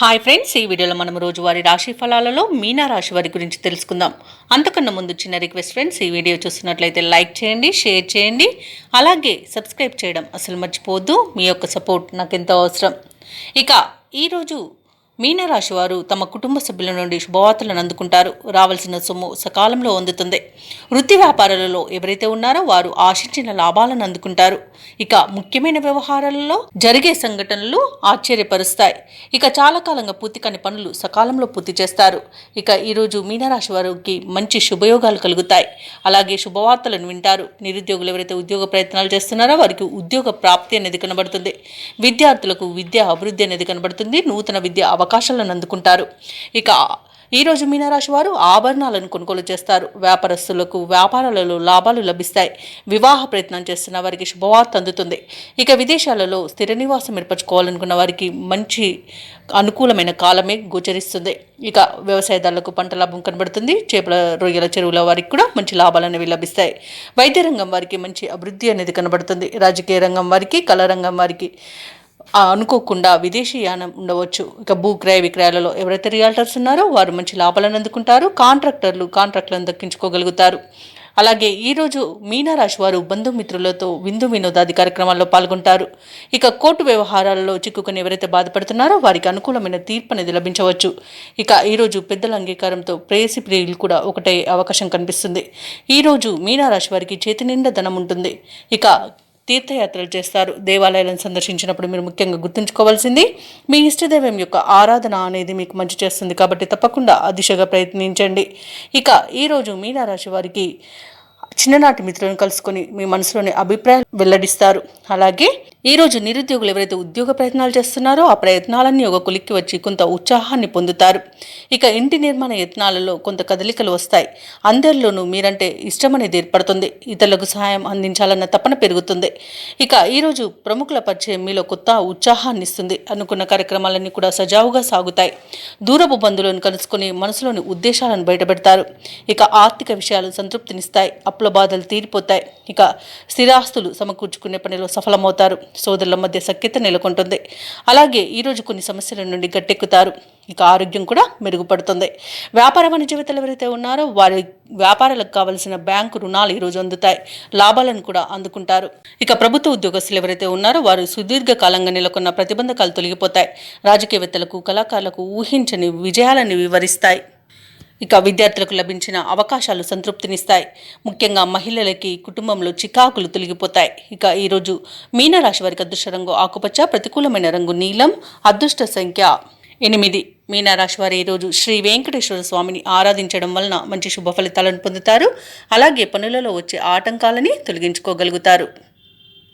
Hi friends, ఈ వీడియోలో మనం రోజువారీ రాశి ఫలాలలో మీనా రాశి వారి గురించి తెలుసుకుందాం. అంతకన్నా ముందు చిన్న రిక్వెస్ట్ ఫ్రెండ్స్, ఈ వీడియో చూస్తున్నట్లయితే లైక్ చేయండి, షేర్ చేయండి, అలాగే సబ్స్క్రైబ్ చేయడం అసలు మర్చిపోవద్దు. మీ యొక్క సపోర్ట్ నాకు ఎంతో అవసరం. ఇక ఈరోజు మీనరాశి వారు తమ కుటుంబ సభ్యుల నుండి శుభవార్తలను అందుకుంటారు. రావాల్సిన సొమ్ము సకాలంలో అందుతుంది. వృత్తి వ్యాపారాలలో ఎవరైతే ఉన్నారో వారు ఆశించిన లాభాలను అందుకుంటారు. ఇక ముఖ్యమైన వ్యవహారాలలో జరిగే సంఘటనలు ఆశ్చర్యపరుస్తాయి. ఇక చాలా కాలంగా పూర్తి కాని పనులు సకాలంలో పూర్తి చేస్తారు. ఇక ఈరోజు మీనరాశి వారికి మంచి శుభయోగాలు కలుగుతాయి. అలాగే శుభవార్తలను వింటారు. నిరుద్యోగులు ఎవరైతే ఉద్యోగ ప్రయత్నాలు చేస్తున్నారో వారికి ఉద్యోగ ప్రాప్తి అనేది కనబడుతుంది. విద్యార్థులకు విద్యా అభివృద్ధి అనేది కనబడుతుంది. నూతన విద్య అవకాశాలను అందుకుంటారు. ఇక ఈరోజు మీనరాశి వారు ఆభరణాలను కొనుగోలు చేస్తారు. వ్యాపారస్తులకు వ్యాపారాలలో లాభాలు లభిస్తాయి. వివాహ ప్రయత్నం చేస్తున్న వారికి శుభవార్త అందుతుంది. ఇక విదేశాలలో స్థిర నివాసం ఏర్పరచుకోవాలనుకున్న వారికి మంచి అనుకూలమైన కాలమే గోచరిస్తుంది. ఇక వ్యవసాయదారులకు పంట లాభం కనబడుతుంది. చేపల రొయ్యల చెరువుల వారికి కూడా మంచి లాభాలు అనేవి లభిస్తాయి. వైద్య రంగం వారికి మంచి అభివృద్ధి అనేది కనబడుతుంది. రాజకీయ రంగం వారికి, కళా రంగం వారికి అనుకోకుండా విదేశీయానం ఉండవచ్చు. ఇక భూ క్రయ విక్రయాలలో ఎవరైతే రియాల్టర్స్ ఉన్నారో వారు మంచి లాభాలను అందుకుంటారు. కాంట్రాక్టర్లను దక్కించుకోగలుగుతారు. అలాగే ఈరోజు మీనరాశి వారు బంధుమిత్రులతో విందు వినోదాది కార్యక్రమాల్లో పాల్గొంటారు. ఇక కోర్టు వ్యవహారాలలో చిక్కుకొని ఎవరైతే బాధపడుతున్నారో వారికి అనుకూలమైన తీర్పు అనేది లభించవచ్చు. ఇక ఈరోజు పెద్దల అంగీకారంతో ప్రేయసి ప్రియులు కూడా ఒకటే అవకాశం కనిపిస్తుంది. ఈరోజు మీనరాశి వారికి చేతి నిండా ధనం ఉంటుంది. ఇక తీర్థయాత్రలు చేస్తారు. దేవాలయాలను సందర్శించినప్పుడు మీరు ముఖ్యంగా గుర్తుంచుకోవాల్సింది మీ ఇష్టదైవం యొక్క ఆరాధన అనేది మీకు మంచి చేస్తుంది. కాబట్టి తప్పకుండా ఆ దిశగా ప్రయత్నించండి. ఇక ఈరోజు మీనరాశి వారికి చిన్ననాటి మిత్రులను కలుసుకొని మీ మనసులోని అభిప్రాయాలు వెల్లడిస్తారు. అలాగే ఈరోజు నిరుద్యోగులు ఎవరైతే ఉద్యోగ ప్రయత్నాలు చేస్తున్నారో ఆ ప్రయత్నాలన్నీ ఒక కొలిక్కి వచ్చి కొంత ఉత్సాహాన్ని పొందుతారు. ఇక ఇంటి నిర్మాణ యత్నాలలో కొంత కదలికలు వస్తాయి. అందరిలోనూ మీరంటే ఇష్టం అనేది ఏర్పడుతుంది. ఇతరులకు సహాయం అందించాలన్న తపన పెరుగుతుంది. ఇక ఈరోజు ప్రముఖుల పరిచయం మీలో కొత్త ఉత్సాహాన్ని ఇస్తుంది. అనుకున్న కార్యక్రమాలన్నీ కూడా సజావుగా సాగుతాయి. దూరపు బంధువులను కలుసుకొని మనసులోని ఉద్దేశాలను బయటపెడతారు. ఇక ఆర్థిక విషయాలు సంతృప్తినిస్తాయి. అప్పుల బాధలు తీరిపోతాయి. ఇక స్థిరాస్తులు సమకూర్చుకునే పనిలో సఫలమవుతారు. సోదరుల మధ్య సఖ్యత నెలకొంటుంది. అలాగే ఈరోజు కొన్ని సమస్యల నుండి గట్టెక్కుతారు. ఇక ఆరోగ్యం కూడా మెరుగుపడుతుంది. వ్యాపార వాణిజ్యవేత్తలు ఎవరైతే ఉన్నారో వారి వ్యాపారాలకు కావలసిన బ్యాంకు రుణాలు ఈరోజు అందుతాయి. లాభాలను కూడా అందుకుంటారు. ఇక ప్రభుత్వ ఉద్యోగస్తులు ఎవరైతే ఉన్నారో వారు సుదీర్ఘకాలంగా నెలకొన్న ప్రతిబంధకాలు తొలగిపోతాయి. రాజకీయవేత్తలకు, కళాకారులకు ఊహించని విజయాలను వివరిస్తాయి. ఇక విద్యార్థులకు లభించిన అవకాశాలు సంతృప్తినిస్తాయి. ముఖ్యంగా మహిళలకి కుటుంబంలో చికాకులు తొలగిపోతాయి. ఇక ఈరోజు మీనరాశి వారికి అదృష్ట రంగు ఆకుపచ్చ, ప్రతికూలమైన రంగు నీలం, అదృష్ట సంఖ్య 8. మీనరాశి వారు ఈరోజు శ్రీ వెంకటేశ్వర స్వామిని ఆరాధించడం వలన మంచి శుభ ఫలితాలను పొందుతారు. అలాగే పనులలో వచ్చే ఆటంకాలని తొలగించుకోగలుగుతారు.